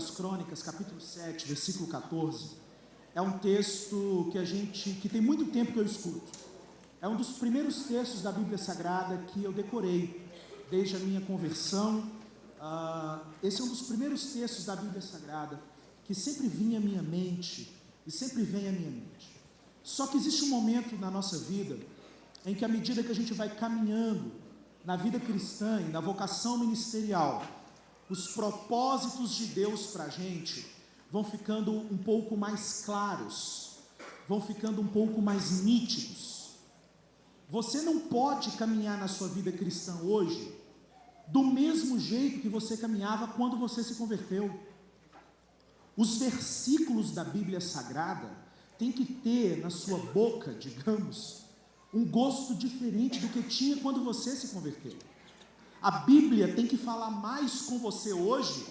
das Crônicas, capítulo 7, versículo 14, é um texto que tem muito tempo que eu escuto. É um dos primeiros textos da Bíblia Sagrada que eu decorei desde a minha conversão. Esse é um dos primeiros textos da Bíblia Sagrada que sempre vinha à minha mente e sempre vem à minha mente. Só que existe um momento na nossa vida em que, à medida que a gente vai caminhando na vida cristã e na vocação ministerial, os propósitos de Deus para a gente vão ficando um pouco mais claros, vão ficando um pouco mais nítidos. Você não pode caminhar na sua vida cristã hoje do mesmo jeito que você caminhava quando você se converteu. Os versículos da Bíblia Sagrada têm que ter na sua boca, digamos, um gosto diferente do que tinha quando você se converteu. A Bíblia tem que falar mais com você hoje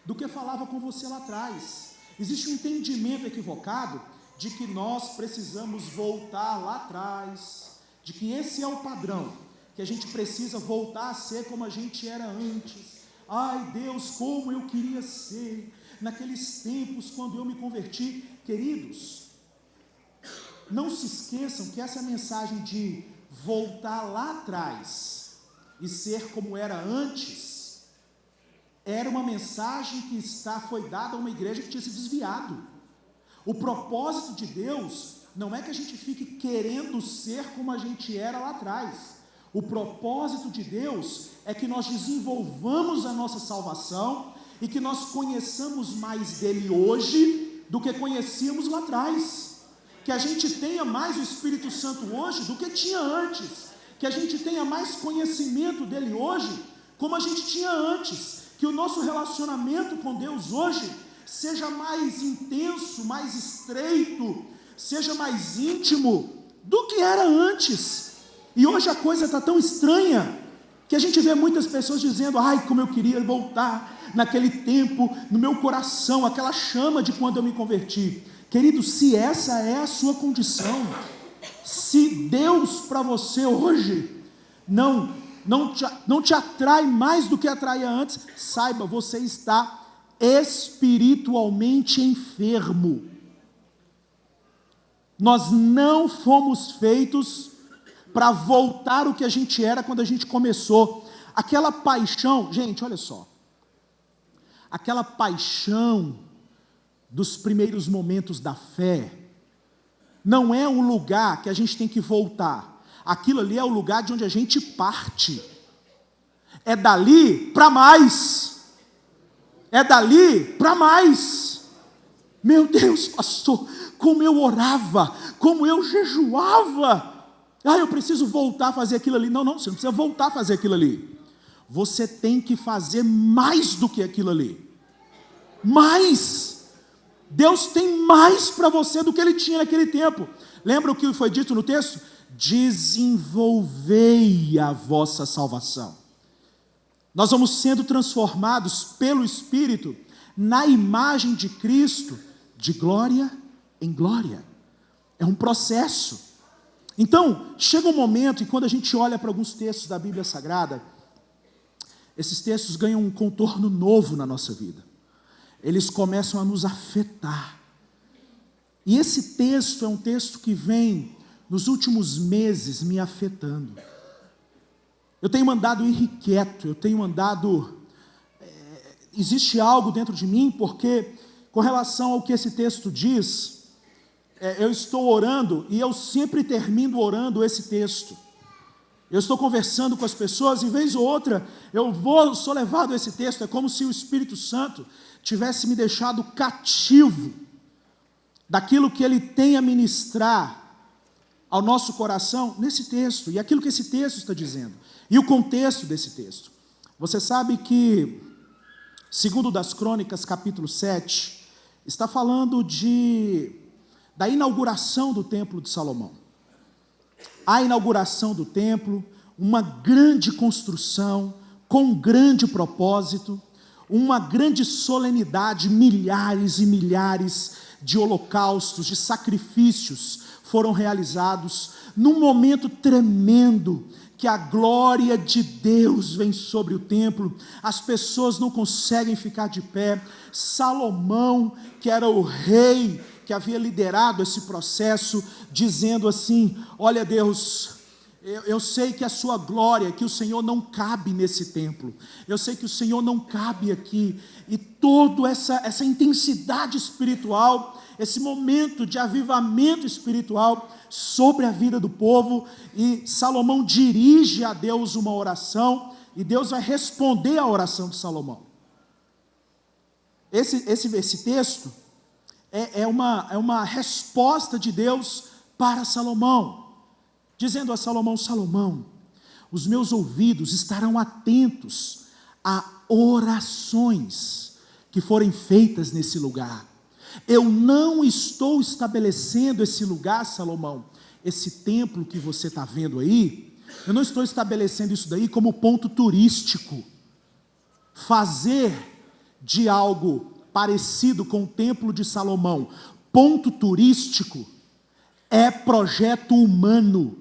do que falava com você lá atrás. Existe um entendimento equivocado de que nós precisamos voltar lá atrás, de que esse é o padrão, que a gente precisa voltar a ser como a gente era antes. Ai Deus, como eu queria ser naqueles tempos quando eu me converti. Queridos, não se esqueçam que essa mensagem de voltar lá atrás e ser como era antes, era uma mensagem que foi dada a uma igreja que tinha se desviado. O propósito de Deus não é que a gente fique querendo ser como a gente era lá atrás. O propósito de Deus é que nós desenvolvamos a nossa salvação e que nós conheçamos mais dele hoje do que conhecíamos lá atrás. Que a gente tenha mais o Espírito Santo hoje do que tinha antes. Que a gente tenha mais conhecimento dele hoje como a gente tinha antes. Que o nosso relacionamento com Deus hoje seja mais intenso, mais estreito, seja mais íntimo do que era antes. E hoje a coisa está tão estranha que a gente vê muitas pessoas dizendo: ai, como eu queria voltar naquele tempo, no meu coração, aquela chama de quando eu me converti. Querido, se essa é a sua condição, se Deus para você hoje não te atrai mais do que atraía antes, saiba, você está espiritualmente enfermo. Nós não fomos feitos para voltar o que a gente era quando a gente começou. Aquela paixão, gente, olha só, aquela paixão dos primeiros momentos da fé, não é um lugar que a gente tem que voltar. Aquilo ali é o lugar de onde a gente parte. É dali para mais. É dali para mais. Meu Deus, pastor, como eu orava, como eu jejuava. Eu preciso voltar a fazer aquilo ali. Não, você não precisa voltar a fazer aquilo ali. Você tem que fazer mais do que aquilo ali. Mais. Deus tem mais para você do que ele tinha naquele tempo. Lembra o que foi dito no texto? Desenvolvei a vossa salvação. Nós vamos sendo transformados pelo Espírito na imagem de Cristo, de glória em glória. É um processo. Então, chega um momento, e quando a gente olha para alguns textos da Bíblia Sagrada, esses textos ganham um contorno novo na nossa vida. Eles começam a nos afetar. E esse texto é um texto que vem, nos últimos meses, me afetando. Eu tenho andado irrequieto, eu tenho andado... existe algo dentro de mim, porque, com relação ao que esse texto diz, eu estou orando, e eu sempre termino orando esse texto. Eu estou conversando com as pessoas, e vez ou outra, sou levado a esse texto. É como se o Espírito Santo tivesse me deixado cativo daquilo que ele tem a ministrar ao nosso coração nesse texto, e aquilo que esse texto está dizendo, e o contexto desse texto. Você sabe que, segundo das Crônicas, capítulo 7, está falando da inauguração do Templo de Salomão. A inauguração do templo, uma grande construção, com um grande propósito, uma grande solenidade, milhares e milhares de holocaustos, de sacrifícios foram realizados num momento tremendo, que a glória de Deus vem sobre o templo, as pessoas não conseguem ficar de pé. Salomão, que era o rei, que havia liderado esse processo, dizendo assim: olha Deus, eu sei que a sua glória, que o Senhor não cabe nesse templo, eu sei que o Senhor não cabe aqui, e toda essa intensidade espiritual, esse momento de avivamento espiritual sobre a vida do povo, e Salomão dirige a Deus uma oração, e Deus vai responder à oração de Salomão. Esse texto é uma resposta de Deus para Salomão, dizendo a Salomão: Salomão, os meus ouvidos estarão atentos a orações que forem feitas nesse lugar. Eu não estou estabelecendo esse lugar, Salomão, esse templo que você está vendo aí, eu não estou estabelecendo isso daí como ponto turístico. Fazer de algo parecido com o templo de Salomão ponto turístico é projeto humano.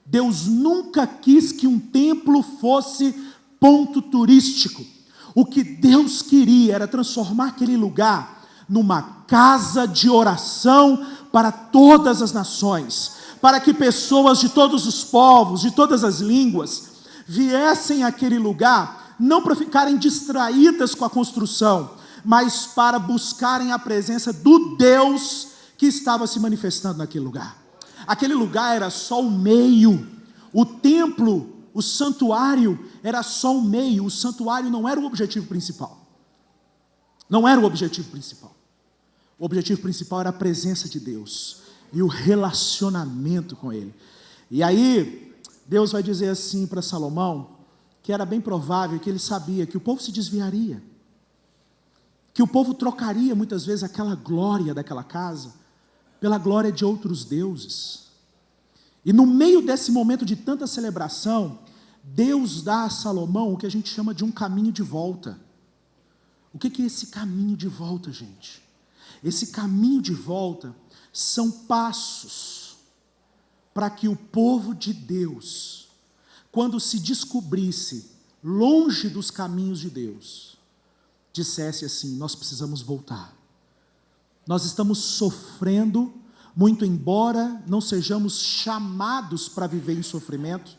Deus nunca quis que um templo fosse ponto turístico. O que Deus queria era transformar aquele lugar numa casa de oração para todas as nações, para que pessoas de todos os povos, de todas as línguas, viessem àquele lugar, não para ficarem distraídas com a construção, mas para buscarem a presença do Deus que estava se manifestando naquele lugar. Aquele lugar era só o meio, o templo, o santuário era só o meio, o santuário não era o objetivo principal. Não era o objetivo principal. O objetivo principal era a presença de Deus e o relacionamento com Ele. E aí, Deus vai dizer assim para Salomão, que era bem provável que ele sabia que o povo se desviaria, que o povo trocaria muitas vezes aquela glória daquela casa pela glória de outros deuses. E no meio desse momento de tanta celebração, Deus dá a Salomão o que a gente chama de um caminho de volta. O que é esse caminho de volta, gente? Esse caminho de volta são passos para que o povo de Deus, quando se descobrisse longe dos caminhos de Deus, dissesse assim: nós precisamos voltar. Nós estamos sofrendo, muito embora não sejamos chamados para viver em sofrimento,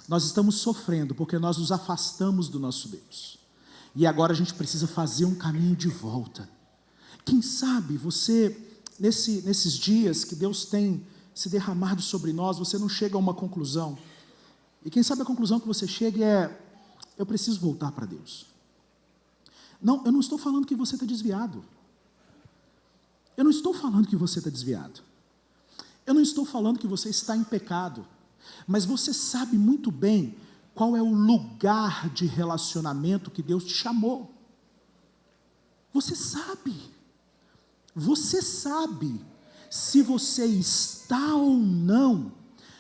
nós estamos sofrendo porque nós nos afastamos do nosso Deus. E agora a gente precisa fazer um caminho de volta. Quem sabe você, nesses dias que Deus tem se derramado sobre nós, você não chega a uma conclusão. E quem sabe a conclusão que você chega é: eu preciso voltar para Deus. Não, eu não estou falando que você está desviado. Eu não estou falando que você está desviado. Eu não estou falando que você está em pecado. Mas você sabe muito bem qual é o lugar de relacionamento que Deus te chamou. Você sabe. Você sabe se você está ou não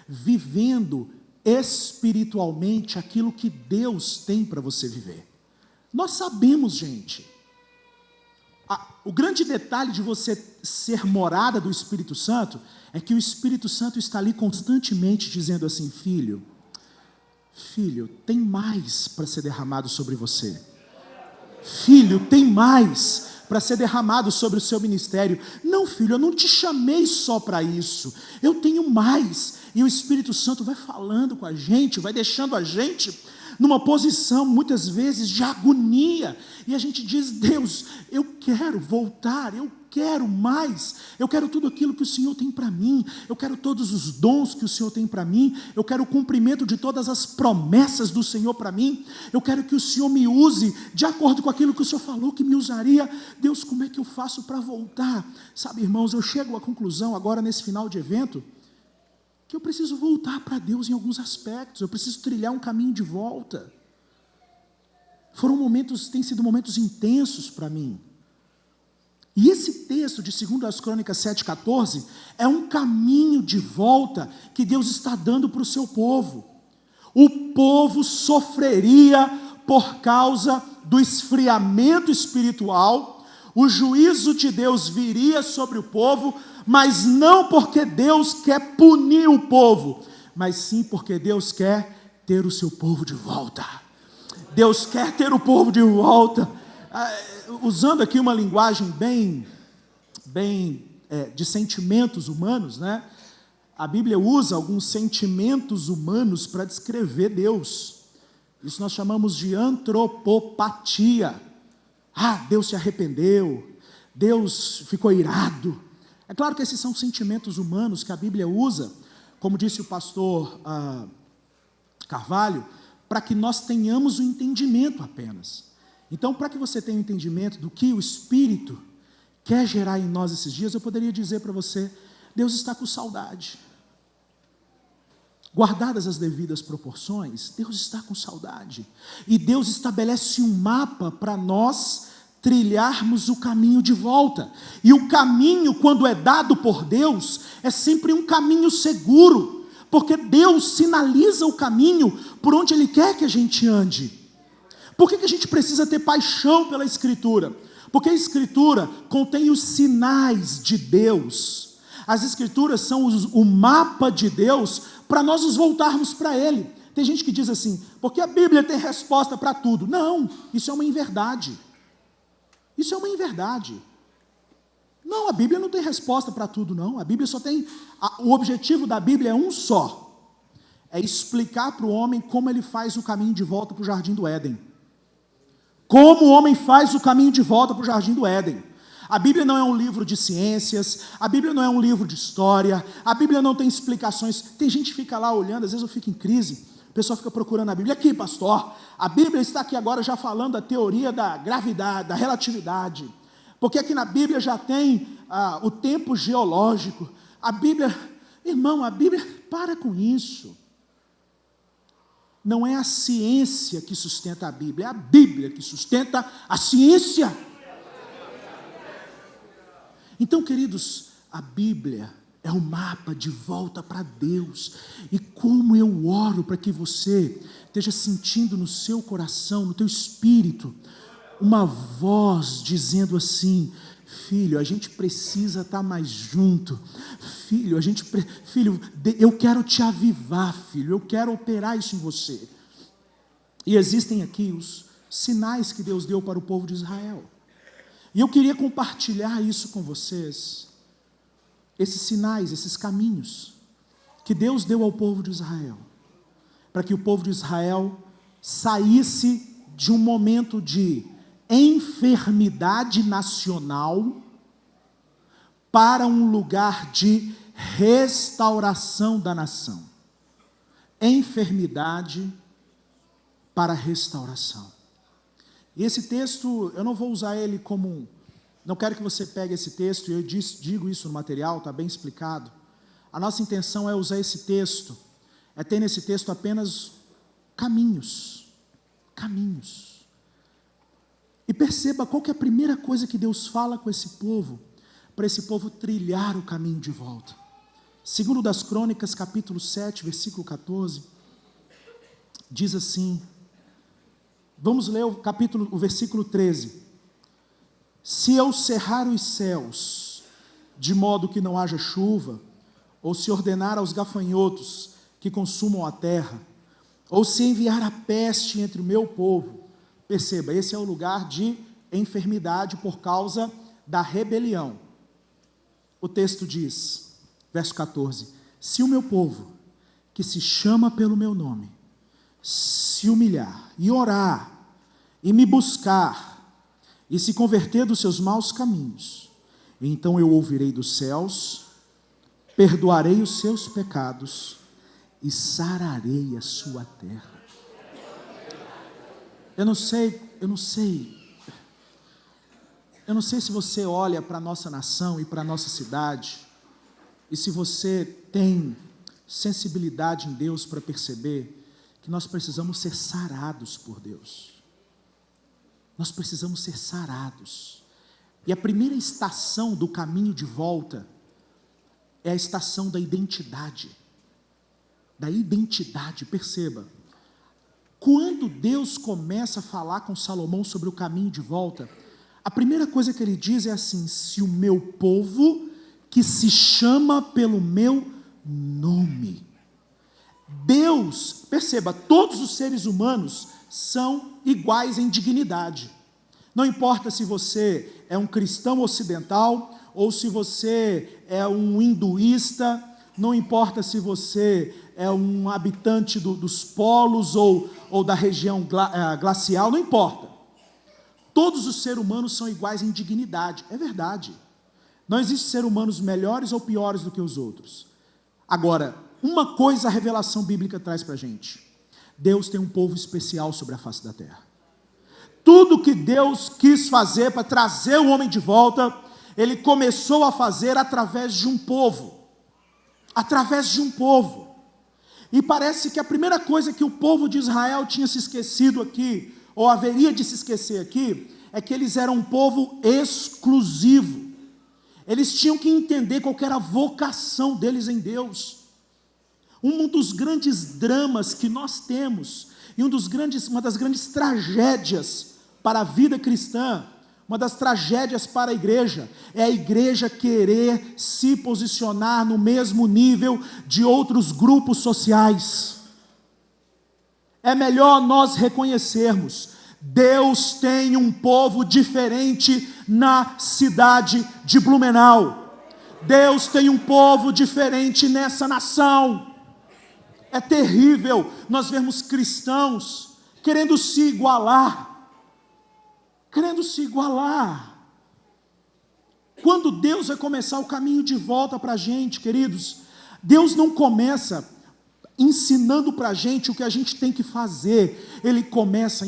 vivendo espiritualmente aquilo que Deus tem para você viver. Nós sabemos, gente. O grande detalhe de você ser morada do Espírito Santo é que o Espírito Santo está ali constantemente dizendo assim: filho, tem mais para ser derramado sobre você. Filho, tem mais para ser derramado sobre o seu ministério. Não, filho, eu não te chamei só para isso. Eu tenho mais. E o Espírito Santo vai falando com a gente, vai deixando a gente numa posição, muitas vezes, de agonia. E a gente diz: Deus, eu quero voltar, eu quero mais, eu quero tudo aquilo que o Senhor tem para mim, eu quero todos os dons que o Senhor tem para mim, eu quero o cumprimento de todas as promessas do Senhor para mim, eu quero que o Senhor me use de acordo com aquilo que o Senhor falou que me usaria. Deus, como é que eu faço para voltar? Sabe, irmãos, eu chego à conclusão agora nesse final de evento, que eu preciso voltar para Deus em alguns aspectos, eu preciso trilhar um caminho de volta. Têm sido momentos intensos para mim. E esse texto de 2 Crônicas 7,14 é um caminho de volta que Deus está dando para o seu povo. O povo sofreria por causa do esfriamento espiritual, O juízo de Deus viria sobre o povo, mas não porque Deus quer punir o povo, mas sim porque Deus quer ter o seu povo de volta. Deus quer ter o povo de volta. Usando aqui uma linguagem bem de sentimentos humanos, né? A Bíblia usa alguns sentimentos humanos para descrever Deus. Isso nós chamamos de antropopatia. Deus se arrependeu, Deus ficou irado. É claro que esses são sentimentos humanos que a Bíblia usa, como disse o pastor Carvalho, para que nós tenhamos o entendimento apenas. Então, para que você tenha o entendimento do que o Espírito quer gerar em nós esses dias, eu poderia dizer para você: Deus está com saudade. Guardadas as devidas proporções, Deus está com saudade. E Deus estabelece um mapa para nós trilharmos o caminho de volta. E o caminho, quando é dado por Deus, é sempre um caminho seguro, porque Deus sinaliza o caminho por onde Ele quer que a gente ande. Por que a gente precisa ter paixão pela Escritura? Porque a Escritura contém os sinais de Deus. As Escrituras são o mapa de Deus para nós nos voltarmos para Ele. Tem gente que diz assim, porque a Bíblia tem resposta para tudo. Não, isso é uma inverdade. Isso é uma inverdade. Não, a Bíblia não tem resposta para tudo, não. A Bíblia só tem... O objetivo da Bíblia é um só. É explicar para o homem como ele faz o caminho de volta para o Jardim do Éden. Como o homem faz o caminho de volta para o Jardim do Éden. A Bíblia não é um livro de ciências, a Bíblia não é um livro de história, a Bíblia não tem explicações. Tem gente que fica lá olhando, às vezes eu fico em crise, o pessoal fica procurando a Bíblia. Aqui, pastor, a Bíblia está aqui agora já falando da teoria da gravidade, da relatividade, porque aqui na Bíblia já tem o tempo geológico. A Bíblia, irmão, a Bíblia, para com isso. Não é a ciência que sustenta a Bíblia, é a Bíblia que sustenta a ciência. Então, queridos, a Bíblia é um mapa de volta para Deus. E como eu oro para que você esteja sentindo no seu coração, no teu espírito, uma voz dizendo assim: filho, a gente precisa estar mais junto. Filho, eu quero te avivar, filho, eu quero operar isso em você. E existem aqui os sinais que Deus deu para o povo de Israel. E eu queria compartilhar isso com vocês, esses sinais, esses caminhos que Deus deu ao povo de Israel, para que o povo de Israel saísse de um momento de enfermidade nacional para um lugar de restauração da nação. Enfermidade para restauração. E esse texto, eu não vou usar ele como... Não quero que você pegue esse texto, e eu digo isso no material, está bem explicado. A nossa intenção é usar esse texto, é ter nesse texto apenas caminhos. Caminhos. E perceba qual que é a primeira coisa que Deus fala com esse povo, para esse povo trilhar o caminho de volta. Segundo das Crônicas, capítulo 7, versículo 14, diz assim, vamos ler o versículo 13. Se eu cerrar os céus, de modo que não haja chuva, ou se ordenar aos gafanhotos que consumam a terra, ou se enviar a peste entre o meu povo, perceba, esse é o lugar de enfermidade por causa da rebelião. O texto diz, verso 14, se o meu povo, que se chama pelo meu nome, se humilhar e orar, e me buscar, e se converter dos seus maus caminhos, então eu ouvirei dos céus, perdoarei os seus pecados, e sararei a sua terra. Eu não sei se você olha para a nossa nação e para a nossa cidade, e se você tem sensibilidade em Deus para perceber que nós precisamos ser sarados por Deus. Nós precisamos ser sarados. E a primeira estação do caminho de volta é a estação da identidade. Da identidade, perceba. Quando Deus começa a falar com Salomão sobre o caminho de volta, A primeira coisa que ele diz é assim: se o meu povo, que se chama pelo meu nome. Deus, perceba, todos os seres humanos são iguais em dignidade. Não importa se você é um cristão ocidental, ou se você é um hinduísta, não importa se você é um habitante dos polos ou da região glacial, não importa. Todos os seres humanos são iguais em dignidade, é verdade. Não existe seres humanos melhores ou piores do que os outros. Agora, uma coisa a revelação bíblica traz para a gente: Deus tem um povo especial sobre a face da terra. Tudo que Deus quis fazer para trazer o homem de volta, Ele começou a fazer através de um povo. Através de um povo. E parece que a primeira coisa que o povo de Israel tinha se esquecido aqui, ou haveria de se esquecer aqui, é que eles eram um povo exclusivo. Eles tinham que entender qual era a vocação deles em Deus. Um dos grandes dramas que nós temos, e uma das grandes tragédias para a vida cristã, uma das tragédias para a igreja, é a igreja querer se posicionar no mesmo nível de outros grupos sociais. É melhor nós reconhecermos: Deus tem um povo diferente na cidade de Blumenau. Deus tem um povo diferente nessa nação. É terrível nós vermos cristãos querendo se igualar. Quando Deus vai começar o caminho de volta para a gente, queridos, Deus não começa ensinando para a gente o que a gente tem que fazer. Ele começa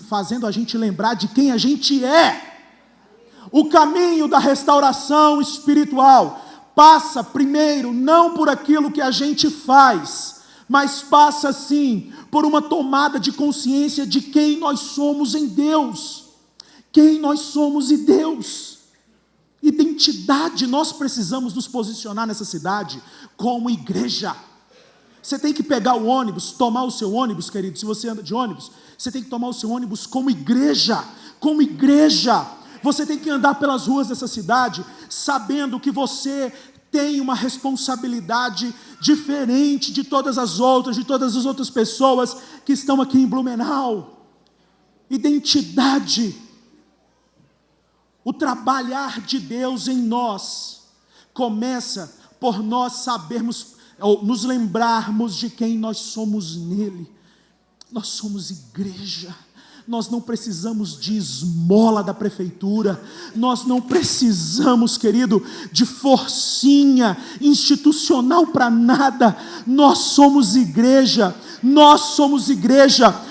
fazendo a gente lembrar de quem a gente é. O caminho da restauração espiritual passa primeiro não por aquilo que a gente faz, mas passa sim por uma tomada de consciência de quem nós somos em Deus. Quem nós somos em Deus. Identidade. Nós precisamos nos posicionar nessa cidade como igreja. Você tem que pegar o ônibus, tomar o seu ônibus, querido. Se você anda de ônibus, você tem que tomar o seu ônibus como igreja. Como igreja. Você tem que andar pelas ruas dessa cidade sabendo que você tem uma responsabilidade diferente de todas as outras pessoas que estão aqui em Blumenau. Identidade. O trabalhar de Deus em nós começa por nós sabermos, ou nos lembrarmos de quem nós somos nele. Nós somos igreja. Nós não precisamos de esmola da prefeitura, nós não precisamos, querido, de forcinha institucional para nada. Nós somos igreja,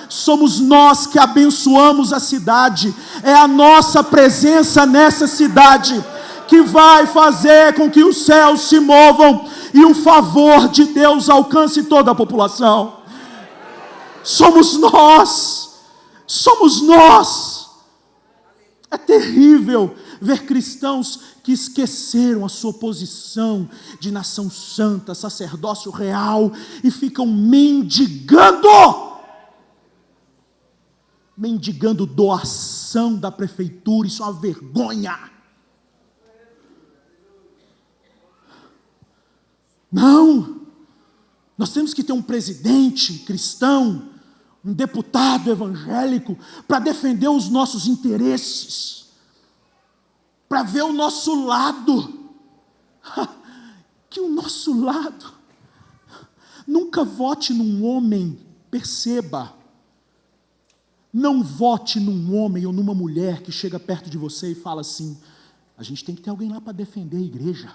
somos nós que abençoamos a cidade. É a nossa presença nessa cidade que vai fazer com que os céus se movam e o favor de Deus alcance toda a população. Somos nós. É terrível ver cristãos que esqueceram a sua posição de nação santa, sacerdócio real, e ficam mendigando doação da prefeitura. Isso é uma vergonha. Não, nós temos que ter um presidente cristão, um deputado evangélico, para defender os nossos interesses, para ver o nosso lado, que o nosso lado. Nunca vote num homem, perceba, não vote num homem ou numa mulher que chega perto de você e fala assim: a gente tem que ter alguém lá para defender a igreja.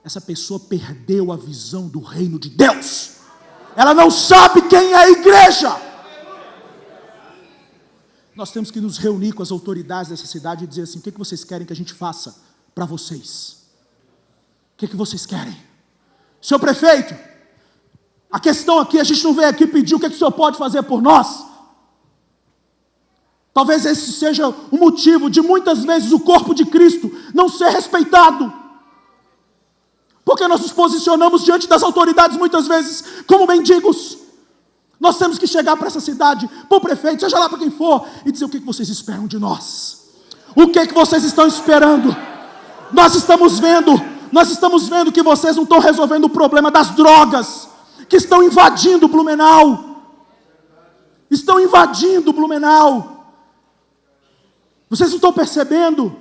Essa pessoa perdeu a visão do reino de Deus. Ela não sabe quem é a igreja. Nós temos que nos reunir com as autoridades dessa cidade e dizer assim: o que vocês querem que a gente faça para vocês? O que vocês querem? Senhor prefeito, a questão aqui, a gente não veio aqui pedir o que o senhor pode fazer por nós. Talvez esse seja o motivo de muitas vezes o corpo de Cristo não ser respeitado. Porque nós nos posicionamos diante das autoridades muitas vezes como mendigos. Nós temos que chegar para essa cidade, para o prefeito, seja lá para quem for, e dizer: o que vocês esperam de nós? O que vocês estão esperando? Nós estamos vendo que vocês não estão resolvendo o problema das drogas, que estão invadindo Blumenau. Estão invadindo Blumenau. Vocês não estão percebendo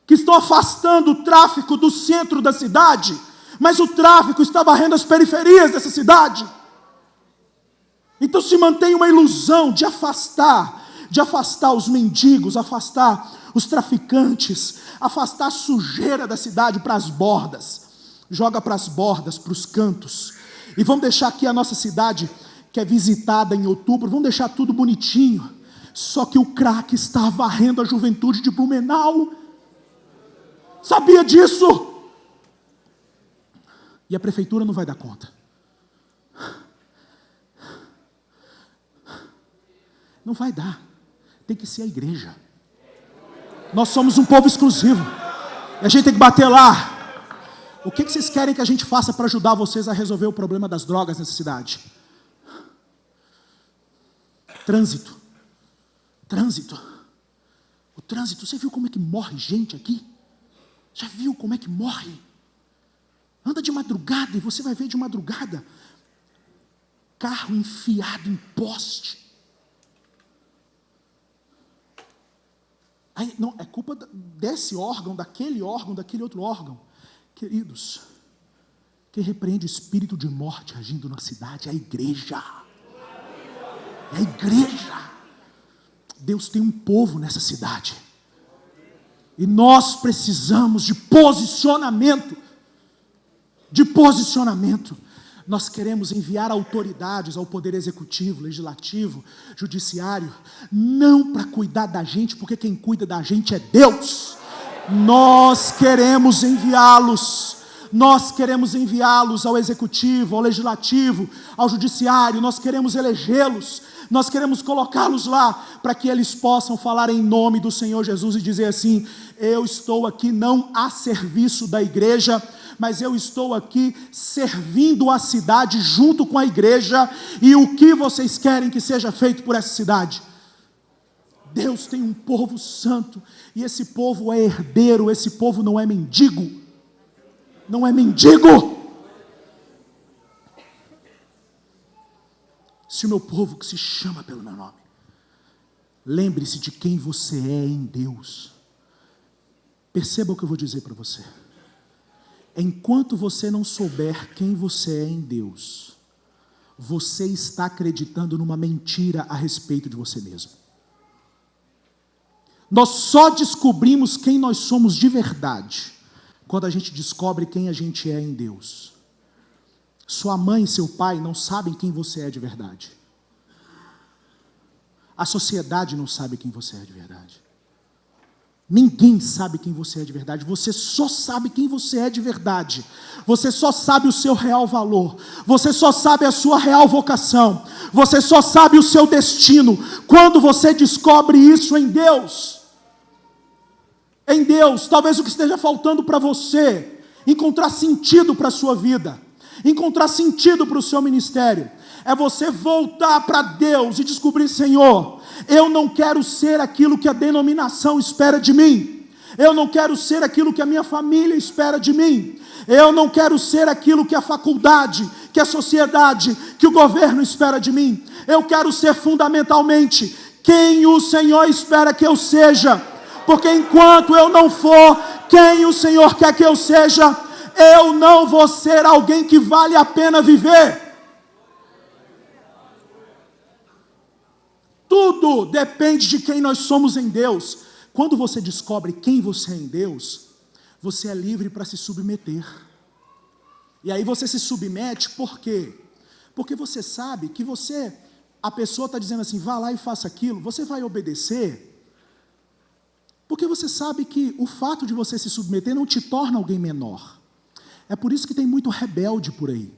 que estão afastando o tráfico do centro da cidade, mas o tráfico está varrendo as periferias dessa cidade. Então se mantém uma ilusão de afastar os mendigos, afastar os traficantes, afastar a sujeira da cidade para as bordas. Joga para as bordas, para os cantos. E vamos deixar aqui a nossa cidade, que é visitada em outubro, vamos deixar tudo bonitinho. Só que o crack está varrendo a juventude de Blumenau. Sabia disso? E a prefeitura não vai dar conta. Não vai dar. Tem que ser a igreja. Nós somos um povo exclusivo. E a gente tem que bater lá. O que vocês querem que a gente faça para ajudar vocês a resolver o problema das drogas nessa cidade? Trânsito. O trânsito, você viu como é que morre gente aqui? Já viu como é que morre? Anda de madrugada e você vai ver de madrugada carro enfiado em poste. Aí, não, é culpa desse órgão, daquele outro órgão. Queridos, quem repreende o espírito de morte agindo na cidade é a igreja. É a igreja. Deus tem um povo nessa cidade. E nós precisamos de posicionamento. Nós queremos enviar autoridades ao poder executivo, legislativo, judiciário, não para cuidar da gente, porque quem cuida da gente é Deus. Nós queremos enviá-los ao executivo, ao legislativo, ao judiciário, nós queremos elegê-los, nós queremos colocá-los lá, para que eles possam falar em nome do Senhor Jesus e dizer assim: eu estou aqui não a serviço da igreja, mas eu estou aqui servindo a cidade junto com a igreja, e o que vocês querem que seja feito por essa cidade? Deus tem um povo santo, e esse povo é herdeiro, esse povo não é mendigo. Não é mendigo. Se o meu povo que se chama pelo meu nome, lembre-se de quem você é em Deus. Perceba o que eu vou dizer para você. Enquanto você não souber quem você é em Deus, você está acreditando numa mentira a respeito de você mesmo. Nós só descobrimos quem nós somos de verdade quando a gente descobre quem a gente é em Deus. Sua mãe e seu pai não sabem quem você é de verdade. A sociedade não sabe quem você é de verdade. Ninguém sabe quem você é de verdade. Você só sabe quem você é de verdade. Você só sabe o seu real valor. Você só sabe a sua real vocação. Você só sabe o seu destino quando você descobre isso em Deus. Em Deus. Talvez o que esteja faltando para você encontrar sentido para a sua vida, encontrar sentido para o seu ministério, é você voltar para Deus e descobrir: Senhor, eu não quero ser aquilo que a denominação espera de mim, eu não quero ser aquilo que a minha família espera de mim, eu não quero ser aquilo que a faculdade, que a sociedade, que o governo espera de mim. Eu quero ser fundamentalmente quem o Senhor espera que eu seja, porque enquanto eu não for quem o Senhor quer que eu seja, eu não vou ser alguém que vale a pena viver. Tudo depende de quem nós somos em Deus. Quando você descobre quem você é em Deus, você é livre para se submeter. E aí você se submete por quê? Porque você sabe que a pessoa está dizendo assim: vá lá e faça aquilo, você vai obedecer, porque você sabe que o fato de você se submeter não te torna alguém menor. É por isso que tem muito rebelde por aí.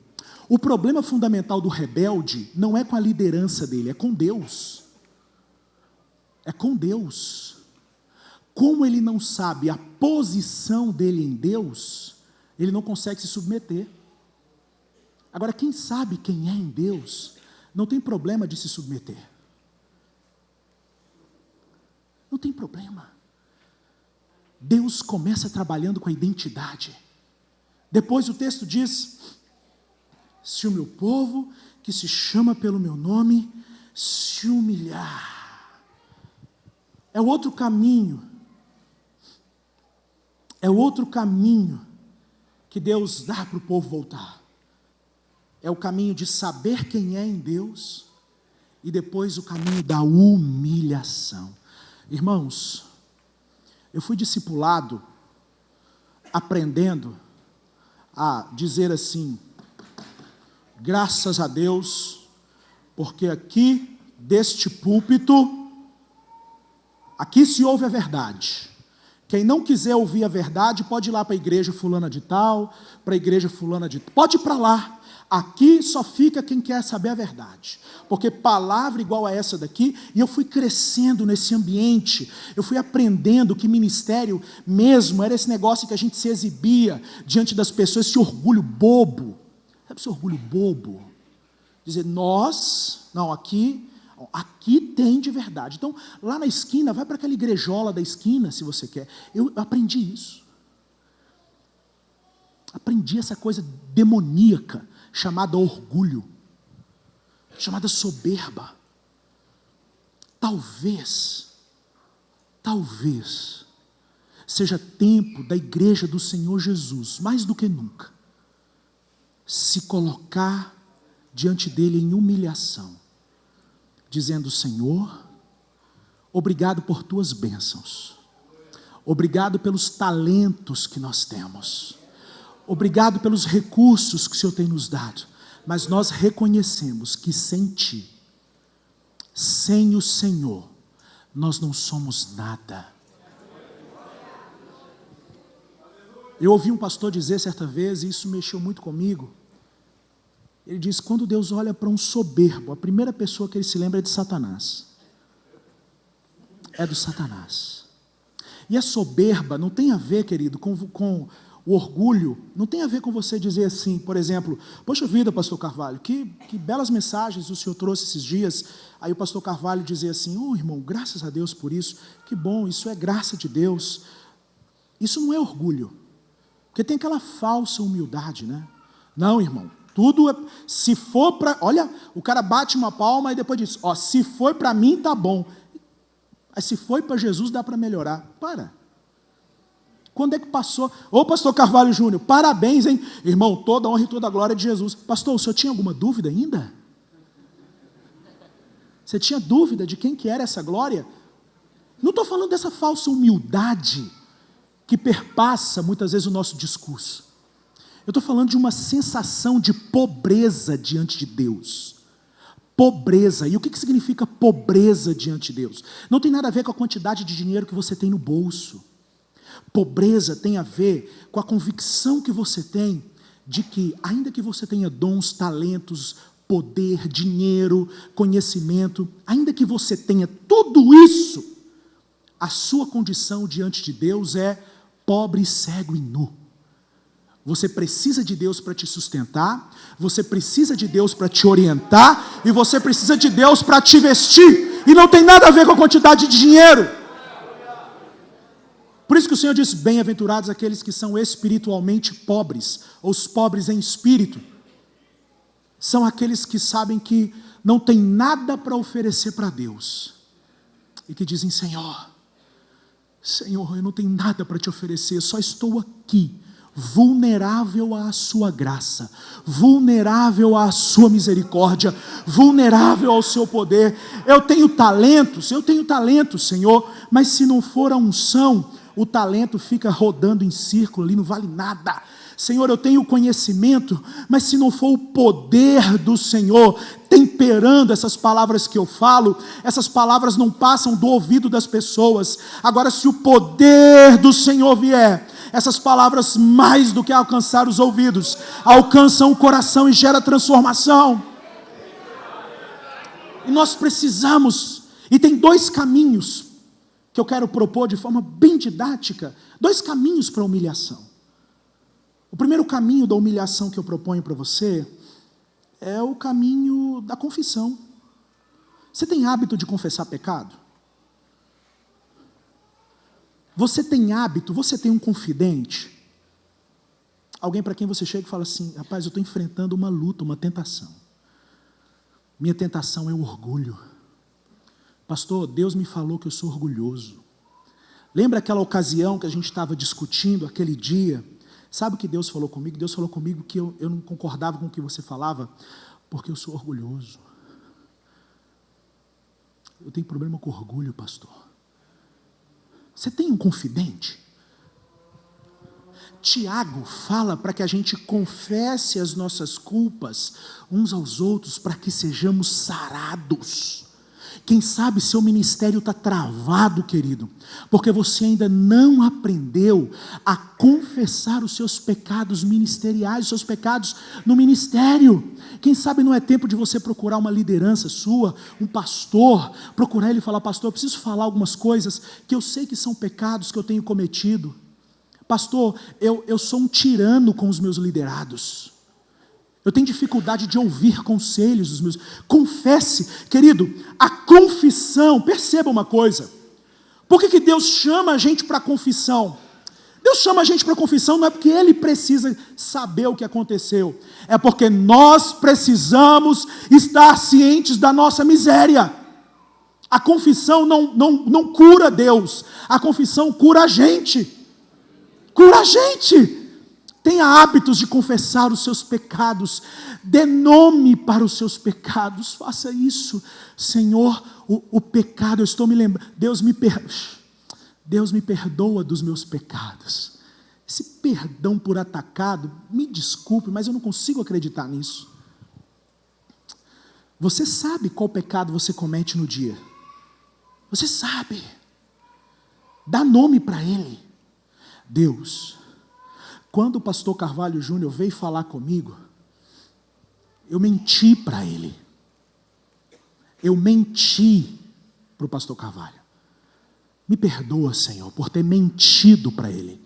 O problema fundamental do rebelde não é com a liderança dele, é com Deus. É com Deus. Como ele não sabe a posição dele em Deus, ele não consegue se submeter. Agora, quem sabe quem é em Deus, não tem problema de se submeter. Não tem problema. Deus começa trabalhando com a identidade. Depois o texto diz: se o meu povo, que se chama pelo meu nome, se humilhar. É outro caminho. É outro caminho que Deus dá para o povo voltar. É o caminho de saber quem é em Deus e depois o caminho da humilhação. Irmãos, eu fui discipulado aprendendo a dizer assim: graças a Deus, porque aqui deste púlpito, aqui se ouve a verdade. Quem não quiser ouvir a verdade, pode ir lá para a igreja fulana de tal, para a igreja fulana de tal. Pode ir para lá. Aqui só fica quem quer saber a verdade. Porque palavra igual a essa daqui, e eu fui crescendo nesse ambiente, eu fui aprendendo que ministério mesmo era esse negócio que a gente se exibia diante das pessoas, esse orgulho bobo. Sabe esse orgulho bobo? Dizer, nós, não, aqui tem de verdade. Então, lá na esquina, vai para aquela igrejola da esquina, se você quer. Eu aprendi isso. Aprendi essa coisa demoníaca, chamada orgulho, chamada soberba. Talvez seja tempo da igreja do Senhor Jesus, mais do que nunca, se colocar diante dele em humilhação, dizendo: Senhor, obrigado por tuas bênçãos, obrigado pelos talentos que nós temos, obrigado pelos recursos que o Senhor tem nos dado, mas nós reconhecemos que sem Ti, sem o Senhor, nós não somos nada. Eu ouvi um pastor dizer certa vez, e isso mexeu muito comigo. Ele diz: quando Deus olha para um soberbo, a primeira pessoa que ele se lembra é de Satanás. É do Satanás. E a soberba não tem a ver, querido, com o orgulho, não tem a ver com você dizer assim, por exemplo: poxa vida, pastor Carvalho, que belas mensagens o senhor trouxe esses dias. Aí o pastor Carvalho dizer assim: oh irmão, graças a Deus por isso, que bom, isso é graça de Deus. Isso não é orgulho, porque tem aquela falsa humildade, né? Não, irmão, tudo é, se for para, olha, o cara bate uma palma e depois diz: ó, se foi para mim tá bom, mas se foi para Jesus dá para melhorar. Para. Quando é que passou? Ô pastor Carvalho Júnior, parabéns, hein? Irmão, toda a honra e toda a glória de Jesus. Pastor, o senhor tinha alguma dúvida ainda? Você tinha dúvida de quem que era essa glória? Não estou falando dessa falsa humildade que perpassa muitas vezes o nosso discurso. Eu estou falando de uma sensação de pobreza diante de Deus. Pobreza. E o que significa pobreza diante de Deus? Não tem nada a ver com a quantidade de dinheiro que você tem no bolso. Pobreza tem a ver com a convicção que você tem de que, ainda que você tenha dons, talentos, poder, dinheiro, conhecimento, ainda que você tenha tudo isso, a sua condição diante de Deus é pobre, cego e nu. Você precisa de Deus para te sustentar, você precisa de Deus para te orientar, e você precisa de Deus para te vestir, e não tem nada a ver com a quantidade de dinheiro. Por isso que o Senhor diz: bem-aventurados aqueles que são espiritualmente pobres, ou os pobres em espírito. São aqueles que sabem que não tem nada para oferecer para Deus, e que dizem: Senhor, eu não tenho nada para te oferecer, só estou aqui, vulnerável à sua graça, vulnerável à sua misericórdia, vulnerável ao seu poder. Eu tenho talentos, Senhor, mas se não for a unção, o talento fica rodando em círculo ali, não vale nada. Senhor, eu tenho conhecimento, mas se não for o poder do Senhor temperando essas palavras que eu falo, essas palavras não passam do ouvido das pessoas. Agora, se o poder do Senhor vier, essas palavras, mais do que alcançar os ouvidos, alcançam o coração e gera transformação. E nós precisamos, e tem dois caminhos que eu quero propor de forma bem didática, dois caminhos para a humilhação. O primeiro caminho da humilhação que eu proponho para você é o caminho da confissão. Você tem hábito de confessar pecado? Você tem hábito, você tem um confidente? Alguém para quem você chega e fala assim: rapaz, eu estou enfrentando uma luta, uma tentação. Minha tentação é o orgulho. Pastor, Deus me falou que eu sou orgulhoso. Lembra aquela ocasião que a gente estava discutindo, aquele dia? Sabe o que Deus falou comigo? Deus falou comigo que eu não concordava com o que você falava, porque eu sou orgulhoso. Eu tenho problema com orgulho, pastor. Você tem um confidente? Tiago fala para que a gente confesse as nossas culpas uns aos outros, para que sejamos sarados. Quem sabe seu ministério está travado, querido, porque você ainda não aprendeu a confessar os seus pecados ministeriais, os seus pecados no ministério. Quem sabe não é tempo de você procurar uma liderança sua, um pastor, procurar ele e falar: pastor, eu preciso falar algumas coisas que eu sei que são pecados que eu tenho cometido. Pastor, eu sou um tirano com os meus liderados. Eu tenho dificuldade de ouvir conselhos dos meus. Confesse, querido, a confissão. Perceba uma coisa. Por que Deus chama a gente para a confissão? Deus chama a gente para a confissão não é porque Ele precisa saber o que aconteceu. É porque nós precisamos estar cientes da nossa miséria. A confissão não cura Deus. A confissão cura a gente. Cura a gente. Tenha hábitos de confessar os seus pecados. Dê nome para os seus pecados. Faça isso. Senhor, o pecado, eu estou me lembrando. Deus me perdoa dos meus pecados. Esse perdão por atacado, me desculpe, mas eu não consigo acreditar nisso. Você sabe qual pecado você comete no dia. Você sabe. Dá nome para ele. Deus, quando o pastor Carvalho Júnior veio falar comigo, eu menti para ele. Eu menti para o pastor Carvalho. Me perdoa, Senhor, por ter mentido para ele.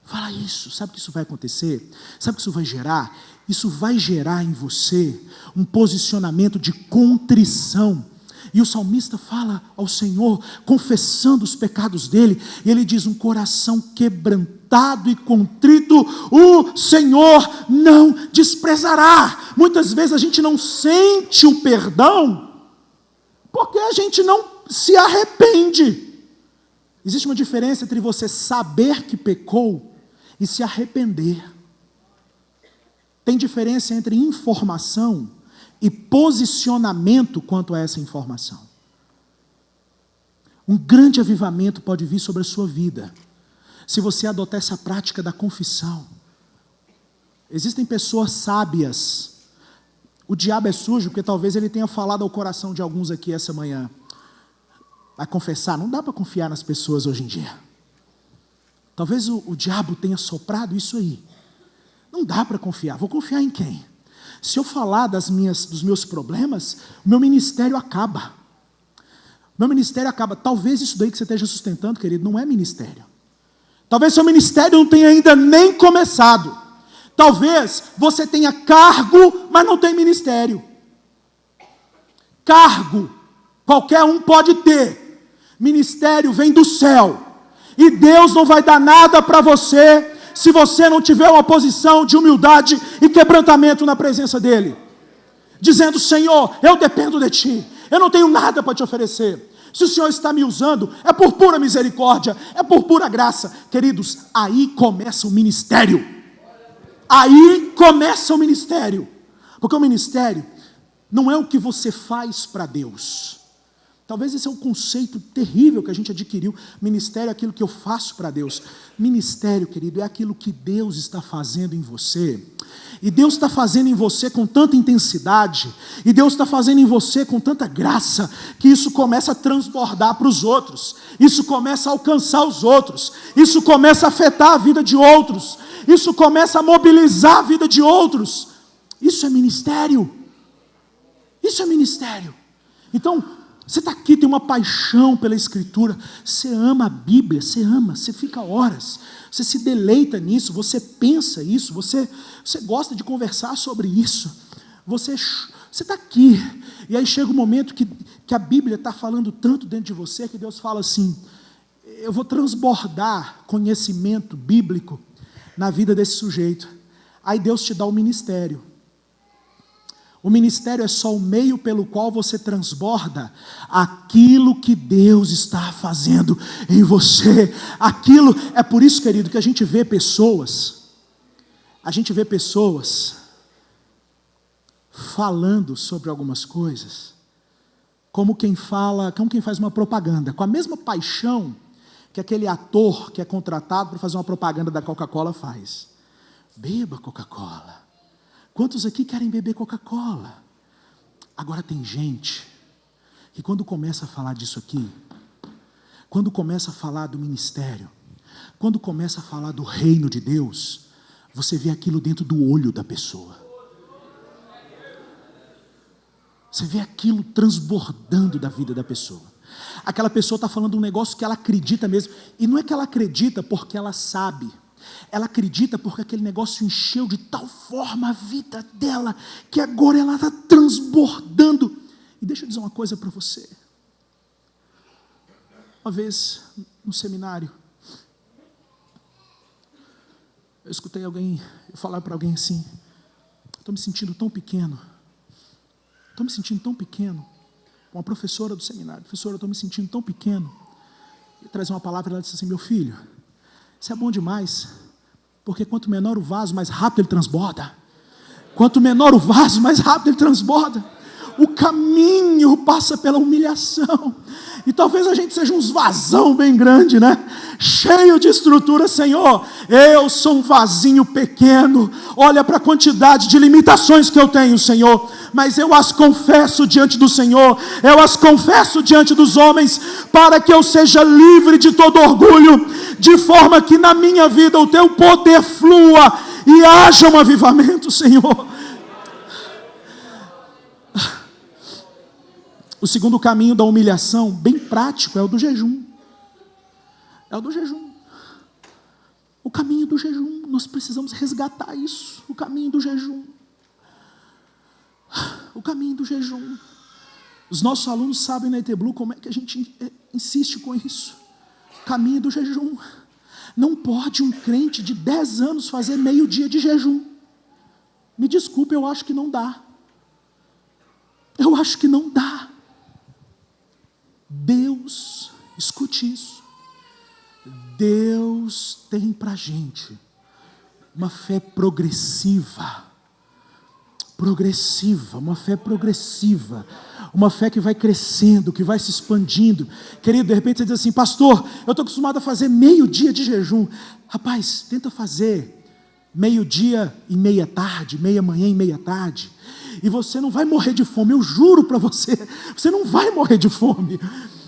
Fala isso. Sabe o que isso vai acontecer? Sabe o que isso vai gerar? Isso vai gerar em você um posicionamento de contrição. E o salmista fala ao Senhor, confessando os pecados dele, e ele diz: um coração quebrantado e contrito, o Senhor não desprezará. Muitas vezes a gente não sente o perdão, porque a gente não se arrepende. Existe uma diferença entre você saber que pecou e se arrepender. Tem diferença entre informação e posicionamento quanto a essa informação. Um grande avivamento pode vir sobre a sua vida, se você adotar essa prática da confissão. Existem pessoas sábias. O diabo é sujo, porque talvez ele tenha falado ao coração de alguns aqui essa manhã. Vai confessar, não dá para confiar nas pessoas hoje em dia. Talvez o diabo tenha soprado isso aí. Não dá para confiar, vou confiar em quem? Se eu falar dos meus problemas, o meu ministério acaba. Meu ministério acaba. Talvez isso daí que você esteja sustentando, querido, não é ministério. Talvez seu ministério não tenha ainda nem começado. Talvez você tenha cargo, mas não tem ministério. Cargo, qualquer um pode ter. Ministério vem do céu. E Deus não vai dar nada para você se você não tiver uma posição de humildade e quebrantamento na presença dEle. Dizendo: Senhor, eu dependo de Ti. Eu não tenho nada para Te oferecer. Se o Senhor está me usando, é por pura misericórdia, é por pura graça. Queridos, aí começa o ministério. Aí começa o ministério. Porque o ministério não é o que você faz para Deus. Talvez esse é um conceito terrível que a gente adquiriu. Ministério é aquilo que eu faço para Deus. Ministério, querido, é aquilo que Deus está fazendo em você. E Deus está fazendo em você com tanta intensidade, e Deus está fazendo em você com tanta graça, que isso começa a transbordar para os outros, isso começa a alcançar os outros, isso começa a afetar a vida de outros, isso começa a mobilizar a vida de outros. Isso é ministério. Isso é ministério. Então, você está aqui, tem uma paixão pela Escritura, você ama a Bíblia, você fica horas, você se deleita nisso, você pensa isso, você gosta de conversar sobre isso, você está aqui, e aí chega um momento que a Bíblia está falando tanto dentro de você, que Deus fala assim: eu vou transbordar conhecimento bíblico na vida desse sujeito. Aí Deus te dá o ministério. O ministério é só o meio pelo qual você transborda aquilo que Deus está fazendo em você. Aquilo, é por isso, querido, que a gente vê pessoas falando sobre algumas coisas, como quem faz uma propaganda, com a mesma paixão que aquele ator que é contratado para fazer uma propaganda da Coca-Cola faz. Beba Coca-Cola. Quantos aqui querem beber Coca-Cola? Agora tem gente que quando começa a falar disso aqui, quando começa a falar do ministério, quando começa a falar do reino de Deus, você vê aquilo dentro do olho da pessoa. Você vê aquilo transbordando da vida da pessoa. Aquela pessoa está falando um negócio que ela acredita mesmo. E não é que ela acredita porque ela sabe. Ela acredita porque aquele negócio encheu de tal forma a vida dela, que agora ela está transbordando. E deixa eu dizer uma coisa para você. Uma vez, no seminário, eu escutei alguém falar para alguém assim: estou me sentindo tão pequeno. Estou me sentindo tão pequeno. Uma professora do seminário: professora, estou me sentindo tão pequeno. E traz uma palavra, ela disse assim: meu filho, isso é bom demais, porque quanto menor o vaso, mais rápido ele transborda. Quanto menor o vaso, mais rápido ele transborda. O caminho passa pela humilhação. E talvez a gente seja uns vasão bem grande, né? Cheio de estrutura. Senhor, eu sou um vasinho pequeno. Olha para a quantidade de limitações que eu tenho, Senhor. Mas eu as confesso diante do Senhor. Eu as confesso diante dos homens, para que eu seja livre de todo orgulho, de forma que na minha vida o teu poder flua e haja um avivamento, Senhor. O segundo caminho da humilhação, bem prático, é o do jejum. É o do jejum. O caminho do jejum, nós precisamos resgatar isso. O caminho do jejum. O caminho do jejum. Os nossos alunos sabem na ET Blue como é que a gente insiste com isso. O caminho do jejum. Não pode um crente de 10 anos fazer meio dia de jejum. Me desculpe, eu acho que não dá. Eu acho que não dá. Deus, escute isso, Deus tem para a gente uma fé progressiva, uma fé progressiva, uma fé que vai crescendo, que vai se expandindo. Querido, de repente você diz assim: pastor, eu estou acostumado a fazer meio dia de jejum. Rapaz, tenta fazer meio dia e meia tarde, meia manhã e meia tarde, e você não vai morrer de fome, eu juro para você, você não vai morrer de fome.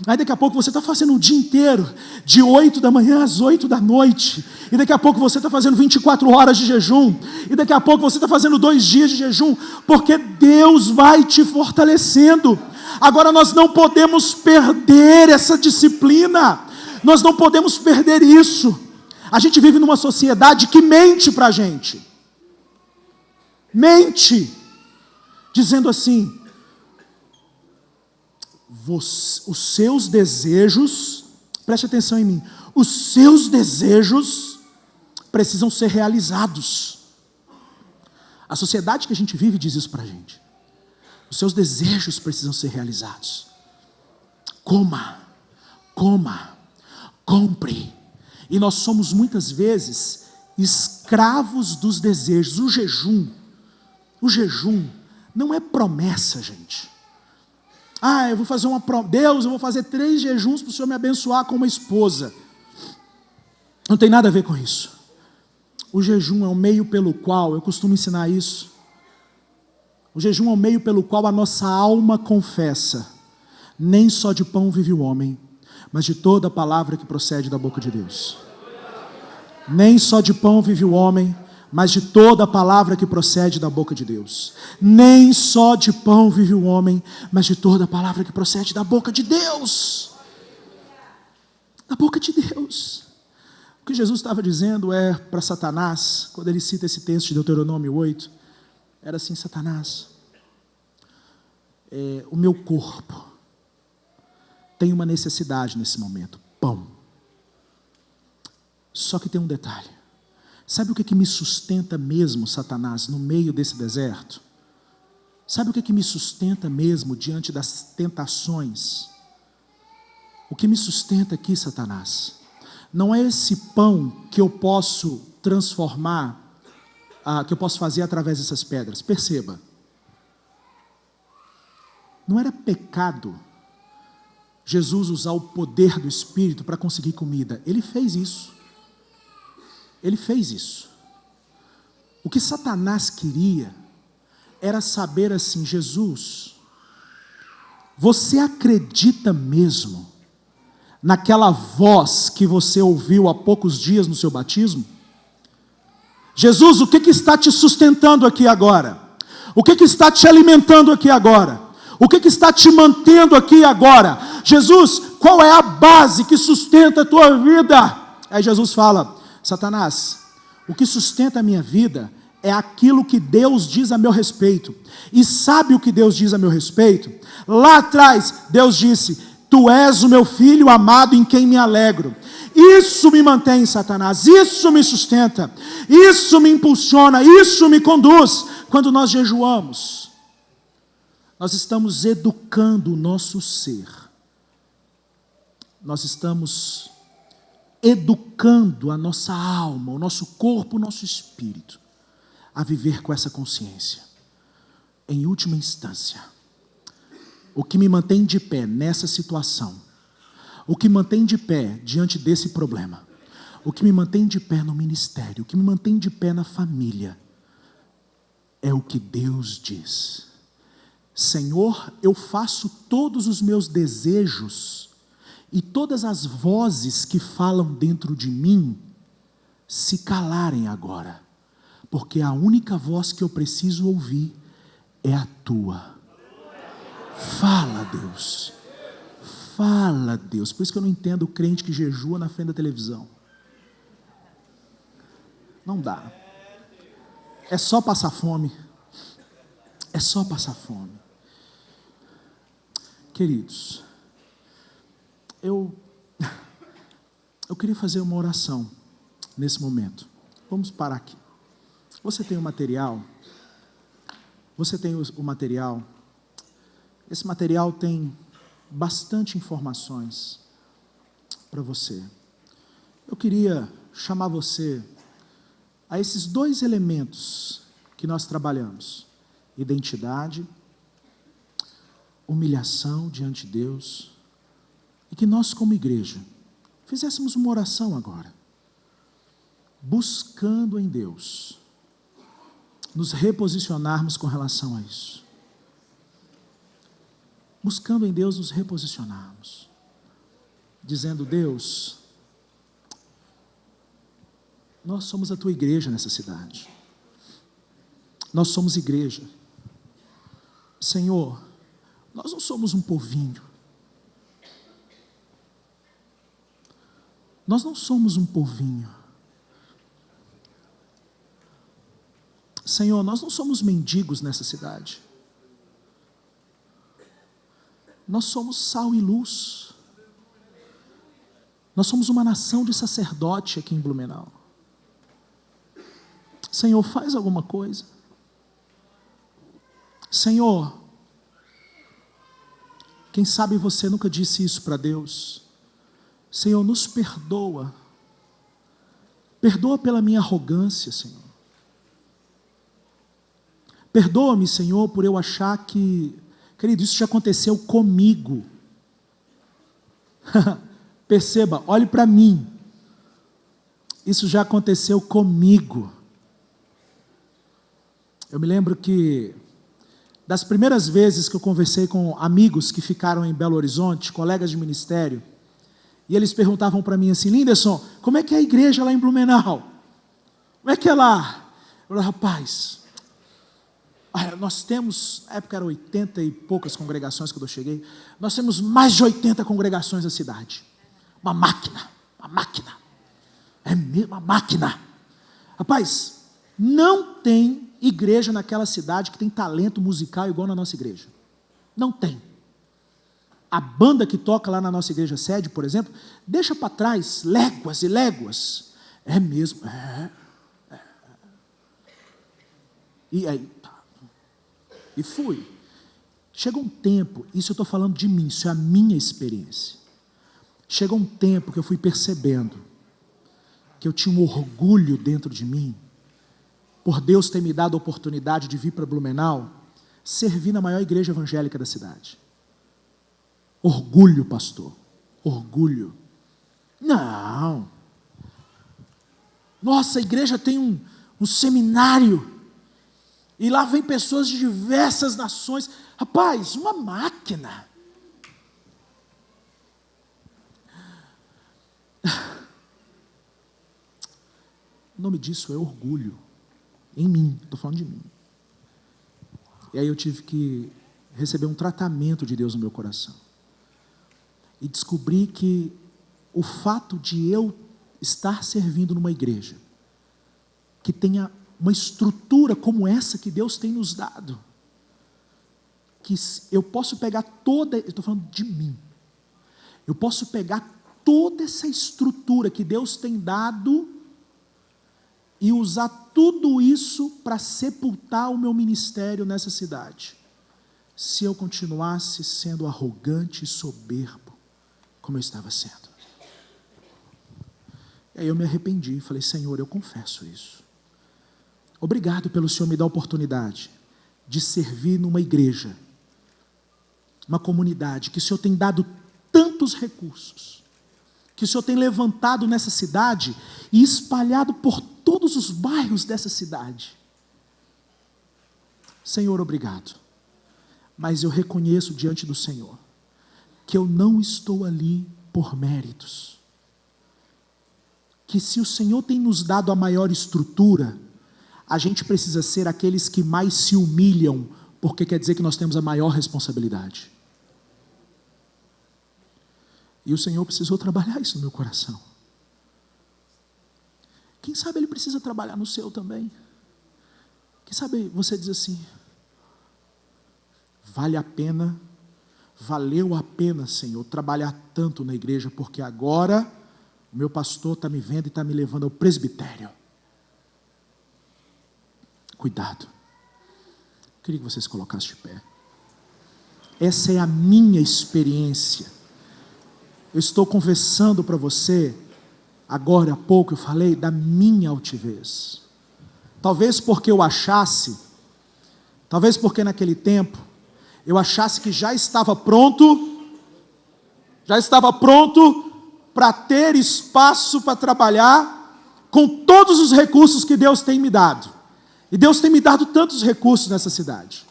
Aí daqui a pouco você está fazendo o dia inteiro, de 8 da manhã às 8 da noite, e daqui a pouco você está fazendo 24 horas de jejum, e daqui a pouco você está fazendo 2 dias de jejum, porque Deus vai te fortalecendo. Agora nós não podemos perder essa disciplina, nós não podemos perder isso. A gente vive numa sociedade que mente para a gente, mente, dizendo assim: os seus desejos, preste atenção em mim, os seus desejos precisam ser realizados. A sociedade que a gente vive diz isso para a gente. Os seus desejos precisam ser realizados. Coma, compre. E nós somos muitas vezes escravos dos desejos. O jejum não é promessa, gente. Eu vou fazer Deus, eu vou fazer 3 jejuns para o Senhor me abençoar com uma esposa. Não tem nada a ver com isso. O jejum é o meio pelo qual, eu costumo ensinar isso, o jejum é o meio pelo qual a nossa alma confessa: nem só de pão vive o homem, mas de toda a palavra que procede da boca de Deus. Nem só de pão vive o homem, mas de toda a palavra que procede da boca de Deus. Nem só de pão vive o homem, mas de toda a palavra que procede da boca de Deus. Da boca de Deus. O que Jesus estava dizendo para Satanás, quando ele cita esse texto de Deuteronômio 8, era assim: Satanás, o meu corpo tem uma necessidade nesse momento: pão. Só que tem um detalhe. Sabe o que me sustenta mesmo, Satanás, no meio desse deserto? Sabe o que me sustenta mesmo diante das tentações? O que me sustenta aqui, Satanás, não é esse pão que eu posso transformar, que eu posso fazer através dessas pedras. Perceba, não era pecado Jesus usar o poder do Espírito para conseguir comida. Ele fez isso. Ele fez isso. O que Satanás queria era saber assim: Jesus, você acredita mesmo naquela voz que você ouviu há poucos dias no seu batismo? Jesus, o que está te sustentando aqui agora? O que está te alimentando aqui agora? O que está te mantendo aqui agora? Jesus, qual é a base que sustenta a tua vida? Aí Jesus fala: Satanás, o que sustenta a minha vida é aquilo que Deus diz a meu respeito. E sabe o que Deus diz a meu respeito? Lá atrás, Deus disse: tu és o meu filho amado em quem me alegro. Isso me mantém, Satanás, isso me sustenta, isso me impulsiona, isso me conduz. Quando nós jejuamos, nós estamos educando o nosso ser. Nós estamos educando a nossa alma, o nosso corpo, o nosso espírito, a viver com essa consciência. Em última instância, o que me mantém de pé nessa situação, o que me mantém de pé diante desse problema, o que me mantém de pé no ministério, o que me mantém de pé na família, é o que Deus diz. Senhor, eu faço todos os meus desejos e todas as vozes que falam dentro de mim se calarem agora, porque a única voz que eu preciso ouvir é a tua. Fala, Deus. Fala, Deus. Por isso que eu não entendo o crente que jejua na frente da televisão. Não dá. É só passar fome. É só passar fome. Queridos, eu queria fazer uma oração nesse momento. Vamos parar aqui. Você tem o material? Você tem o material? Esse material tem bastante informações para você. Eu queria chamar você a esses dois elementos que nós trabalhamos: identidade, humilhação diante de Deus, e que nós, como igreja, fizéssemos uma oração agora, buscando em Deus, nos reposicionarmos com relação a isso. Buscando em Deus nos reposicionarmos, dizendo: Deus, nós somos a tua igreja nessa cidade, nós somos igreja. Senhor, nós não somos um povinho, nós não somos um povinho. Senhor, nós não somos mendigos nessa cidade. Nós somos sal e luz. Nós somos uma nação de sacerdote aqui em Blumenau. Senhor, faz alguma coisa. Senhor, quem sabe você nunca disse isso para Deus. Senhor, nos perdoa. Perdoa pela minha arrogância, Senhor. Perdoa-me, Senhor, por eu achar que... Querido, isso já aconteceu comigo. Perceba, olhe para mim. Isso já aconteceu comigo. Eu me lembro que, das primeiras vezes que eu conversei com amigos que ficaram em Belo Horizonte, colegas de ministério, e eles perguntavam para mim assim: Linderson, como é que é a igreja lá em Blumenau? Como é que é lá? Eu falei: rapaz... nós temos, na época eram 80 e poucas congregações quando eu cheguei, nós temos mais de 80 congregações na cidade. Uma máquina, é mesmo uma máquina. Rapaz, não tem igreja naquela cidade que tem talento musical igual na nossa igreja. Não tem. A banda que toca lá na nossa igreja sede, por exemplo, deixa para trás léguas e léguas. É mesmo? E aí, e fui. Chegou um tempo, isso eu estou falando de mim, isso é a minha experiência. Chegou um tempo que eu fui percebendo que eu tinha um orgulho dentro de mim, por Deus ter me dado a oportunidade de vir para Blumenau, servir na maior igreja evangélica da cidade. Orgulho, pastor, orgulho. Não. Nossa, a igreja tem um seminário, e lá vem pessoas de diversas nações. Rapaz, uma máquina. O nome disso é orgulho. Em mim, estou falando de mim. E aí eu tive que receber um tratamento de Deus no meu coração. E descobri que o fato de eu estar servindo numa igreja que tenha uma estrutura como essa que Deus tem nos dado, que eu posso pegar toda, eu estou falando de mim, eu posso pegar toda essa estrutura que Deus tem dado e usar tudo isso para sepultar o meu ministério nessa cidade, se eu continuasse sendo arrogante e soberbo, como eu estava sendo. E aí eu me arrependi e falei: Senhor, eu confesso isso. Obrigado pelo Senhor me dar a oportunidade de servir numa igreja, uma comunidade, que o Senhor tem dado tantos recursos, que o Senhor tem levantado nessa cidade e espalhado por todos os bairros dessa cidade. Senhor, obrigado. Mas eu reconheço diante do Senhor que eu não estou ali por méritos. Que se o Senhor tem nos dado a maior estrutura, a gente precisa ser aqueles que mais se humilham, porque quer dizer que nós temos a maior responsabilidade. E o Senhor precisou trabalhar isso no meu coração. Quem sabe Ele precisa trabalhar no seu também. Quem sabe você diz assim: vale a pena, valeu a pena, Senhor, trabalhar tanto na igreja, porque agora o meu pastor está me vendo e está me levando ao presbitério. Cuidado. Eu queria que você se colocasse de pé. Essa é a minha experiência. Eu estou conversando para você, agora há pouco eu falei da minha altivez. Talvez porque eu achasse, talvez porque naquele tempo, eu achasse que já estava pronto para ter espaço para trabalhar com todos os recursos que Deus tem me dado. E Deus tem me dado tantos recursos nessa cidade.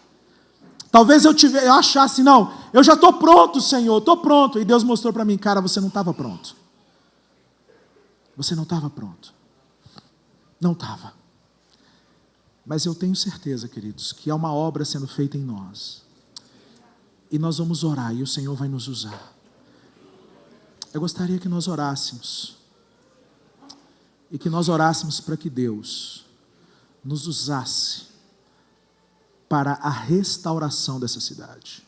Talvez eu achasse, não, eu já estou pronto, Senhor, estou pronto. E Deus mostrou para mim: cara, você não estava pronto. Você não estava pronto. Não estava. Mas eu tenho certeza, queridos, que há uma obra sendo feita em nós. E nós vamos orar e o Senhor vai nos usar. Eu gostaria que nós orássemos. E que nós orássemos para que Deus nos usasse para a restauração dessa cidade.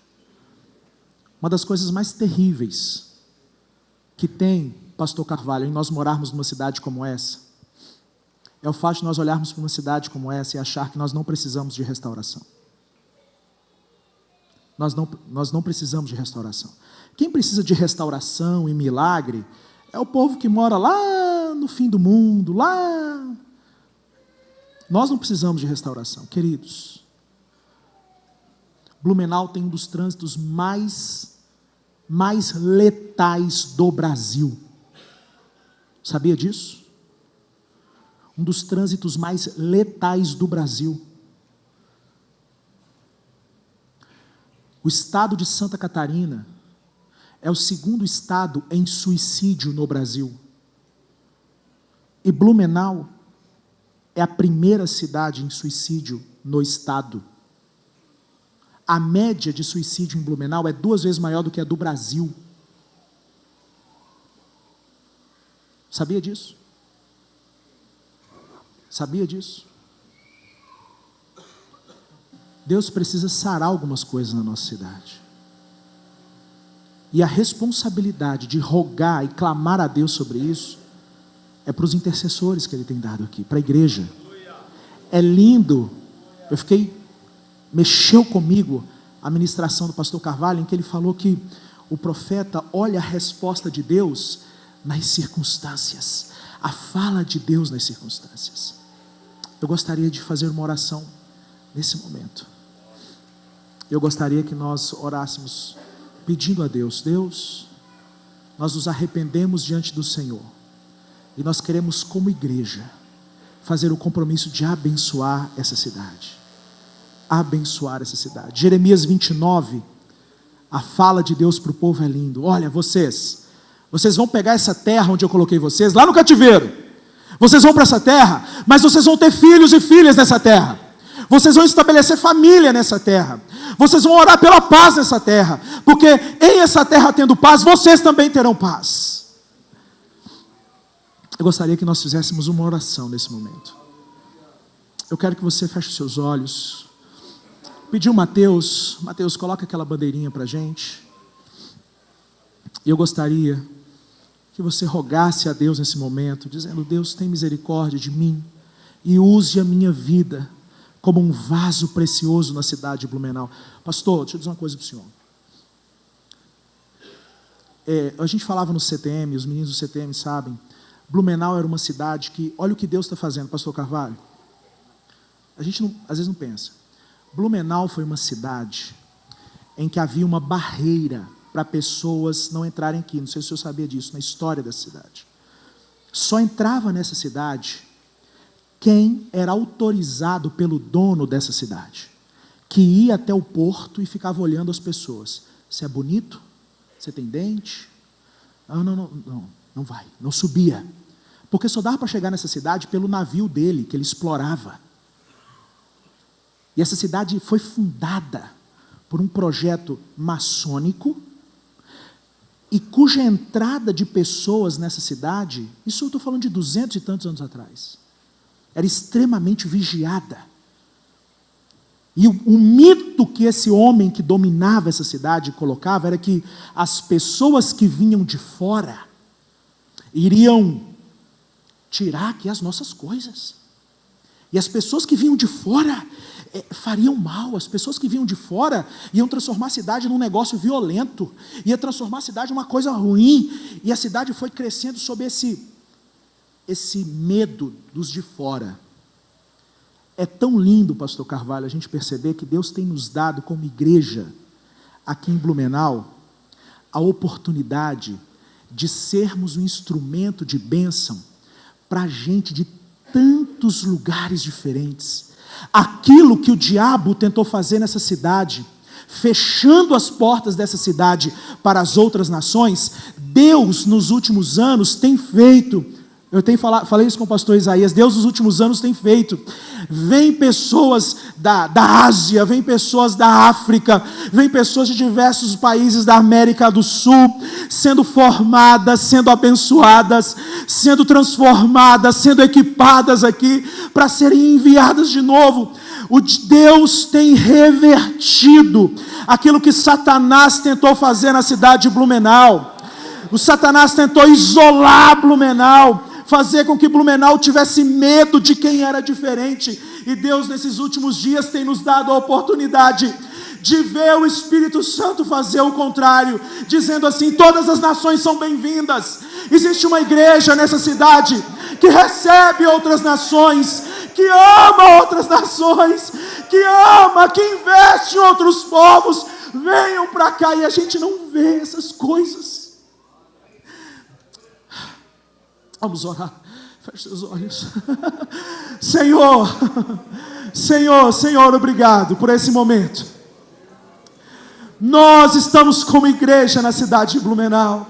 Uma das coisas mais terríveis que tem, pastor Carvalho, em nós morarmos numa cidade como essa, é o fato de nós olharmos para uma cidade como essa e achar que nós não precisamos de restauração. Nós não precisamos de restauração. Quem precisa de restauração e milagre é o povo que mora lá no fim do mundo, lá. Nós não precisamos de restauração, queridos. Blumenau tem um dos trânsitos mais letais do Brasil. Sabia disso? Um dos trânsitos mais letais do Brasil. O estado de Santa Catarina é o segundo estado em suicídio no Brasil. E Blumenau é a primeira cidade em suicídio no estado. A média de suicídio em Blumenau é 2 vezes maior do que a do Brasil. Sabia disso? Sabia disso? Deus precisa sarar algumas coisas na nossa cidade. E a responsabilidade de rogar e clamar a Deus sobre isso é para os intercessores que Ele tem dado aqui, para a igreja. É lindo. Mexeu comigo a ministração do pastor Carvalho, em que ele falou que o profeta olha a resposta de Deus nas circunstâncias, a fala de Deus nas circunstâncias. Eu gostaria de fazer uma oração nesse momento. Eu gostaria que nós orássemos pedindo a Deus: Deus, nós nos arrependemos diante do Senhor e nós queremos, como igreja, fazer o compromisso de abençoar essa cidade. Abençoar essa cidade. Jeremias 29, a fala de Deus para o povo é lindo. Olha, vocês vão pegar essa terra onde eu coloquei vocês, lá no cativeiro. Vocês vão para essa terra, mas vocês vão ter filhos e filhas nessa terra. Vocês vão estabelecer família nessa terra. Vocês vão orar pela paz nessa terra, porque em essa terra tendo paz, vocês também terão paz. Eu gostaria que nós fizéssemos uma oração nesse momento. Eu quero que você feche os seus olhos. Pediu Mateus, coloca aquela bandeirinha para a gente. E eu gostaria que você rogasse a Deus nesse momento, dizendo: Deus, tem misericórdia de mim e use a minha vida como um vaso precioso na cidade de Blumenau. Pastor, deixa eu dizer uma coisa para o senhor. A gente falava no CTM, os meninos do CTM sabem, Blumenau era uma cidade que, olha o que Deus está fazendo, pastor Carvalho. A gente às vezes não pensa. Blumenau foi uma cidade em que havia uma barreira para pessoas não entrarem aqui. Não sei se o senhor sabia disso, na história da cidade. Só entrava nessa cidade quem era autorizado pelo dono dessa cidade, que ia até o porto e ficava olhando as pessoas. Você é bonito? Você tem dente? Não vai, não subia. Porque só dava para chegar nessa cidade pelo navio dele, que ele explorava. E essa cidade foi fundada por um projeto maçônico, e cuja entrada de pessoas nessa cidade, isso eu estou falando de 200 e tantos anos atrás, era extremamente vigiada. E o mito que esse homem que dominava essa cidade colocava era que as pessoas que vinham de fora iriam tirar aqui as nossas coisas. E as pessoas que vinham de fora fariam mal. As pessoas que vinham de fora iam transformar a cidade num negócio violento, ia transformar a cidade numa coisa ruim, e a cidade foi crescendo sob esse medo dos de fora. É tão lindo, pastor Carvalho, a gente perceber que Deus tem nos dado como igreja, aqui em Blumenau, a oportunidade de sermos um instrumento de bênção para gente de tantos lugares diferentes. Aquilo que o diabo tentou fazer nessa cidade, fechando as portas dessa cidade para as outras nações, Deus nos últimos anos tem feito. Falei isso com o pastor Isaías. Deus nos últimos anos tem feito. Vem pessoas da Ásia, vem pessoas da África, vem pessoas de diversos países da América do Sul, sendo formadas, sendo abençoadas, sendo transformadas, sendo equipadas aqui, para serem enviadas de novo. Deus tem revertido aquilo que Satanás tentou fazer na cidade de Blumenau. O Satanás tentou isolar Blumenau, fazer com que Blumenau tivesse medo de quem era diferente. E Deus, nesses últimos dias, tem nos dado a oportunidade de ver o Espírito Santo fazer o contrário, dizendo assim: todas as nações são bem-vindas. Existe uma igreja nessa cidade que recebe outras nações, que ama outras nações, que ama, que investe em outros povos. Venham para cá. E a gente não vê essas coisas. Vamos orar. Feche seus olhos. Senhor, obrigado por esse momento. Nós estamos como igreja na cidade de Blumenau.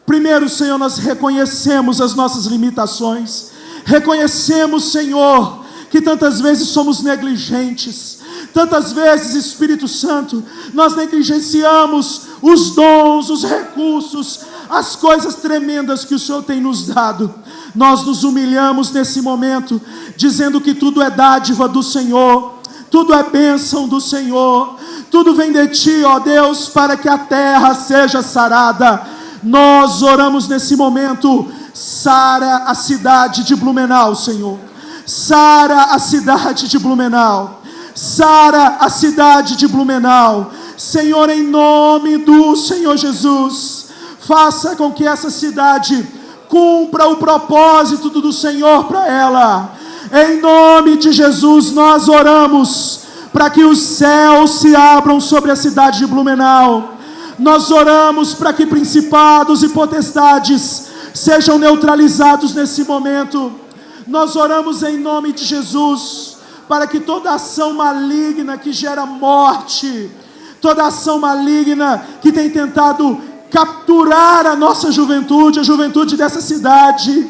Primeiro, Senhor, nós reconhecemos as nossas limitações. Reconhecemos, Senhor, que tantas vezes somos negligentes. Tantas vezes, Espírito Santo, nós negligenciamos os dons, os recursos, as coisas tremendas que o Senhor tem nos dado. Nós nos humilhamos nesse momento, dizendo que tudo é dádiva do Senhor, tudo é bênção do Senhor, tudo vem de Ti, ó Deus, para que a terra seja sarada. Nós oramos nesse momento, Sara a cidade de Blumenau, Senhor. Sara a cidade de Blumenau. Sara a cidade de Blumenau. Senhor, em nome do Senhor Jesus, faça com que essa cidade cumpra o propósito do Senhor para ela. Em nome de Jesus, nós oramos para que os céus se abram sobre a cidade de Blumenau. Nós oramos para que principados e potestades sejam neutralizados nesse momento. Nós oramos em nome de Jesus para que toda ação maligna que gera morte, toda ação maligna que tem tentado capturar a nossa juventude, a juventude dessa cidade,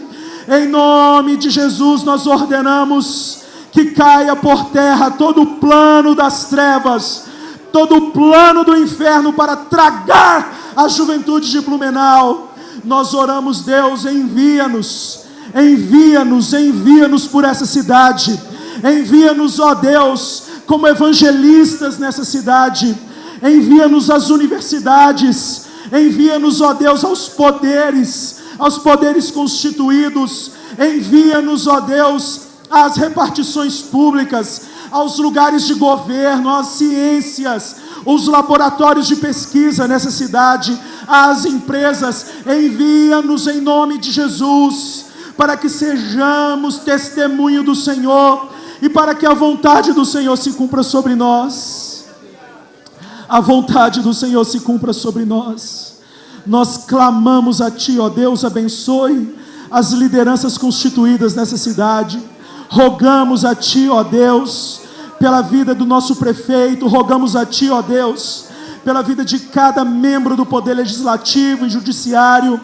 em nome de Jesus nós ordenamos que caia por terra todo o plano das trevas, todo o plano do inferno para tragar a juventude de Blumenau. Nós oramos, Deus, envia-nos por essa cidade, envia-nos, ó Deus, como evangelistas nessa cidade, envia-nos às universidades, envia-nos, ó Deus, aos poderes constituídos, envia-nos, ó Deus, às repartições públicas, aos lugares de governo, às ciências, os laboratórios de pesquisa nessa cidade, às empresas. Envia-nos em nome de Jesus, para que sejamos testemunho do Senhor e para que a vontade do Senhor se cumpra sobre nós. A vontade do Senhor se cumpra sobre nós. Nós clamamos a Ti, ó Deus, abençoe as lideranças constituídas nessa cidade. Rogamos a Ti, ó Deus, pela vida do nosso prefeito. Rogamos a Ti, ó Deus, pela vida de cada membro do Poder Legislativo e Judiciário.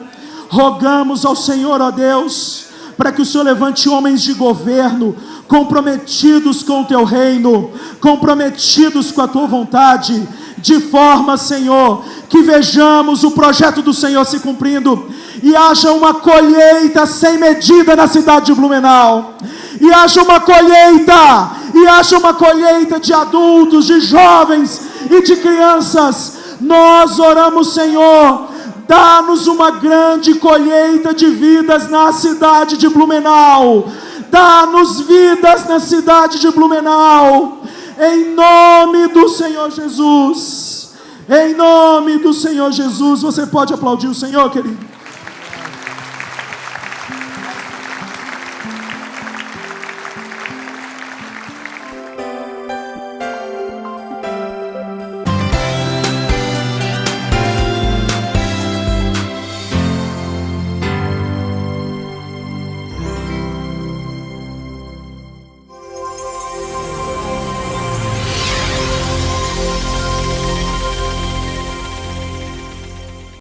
Rogamos ao Senhor, ó Deus, para que o Senhor levante homens de governo comprometidos com o Teu reino, comprometidos com a Tua vontade, de forma, Senhor, que vejamos o projeto do Senhor se cumprindo e haja uma colheita sem medida na cidade de Blumenau, e haja uma colheita de adultos, de jovens e de crianças. Nós oramos, Senhor, dá-nos uma grande colheita de vidas na cidade de Blumenau. Dá-nos vidas na cidade de Blumenau. Em nome do Senhor Jesus. Em nome do Senhor Jesus. Você pode aplaudir o Senhor, querido?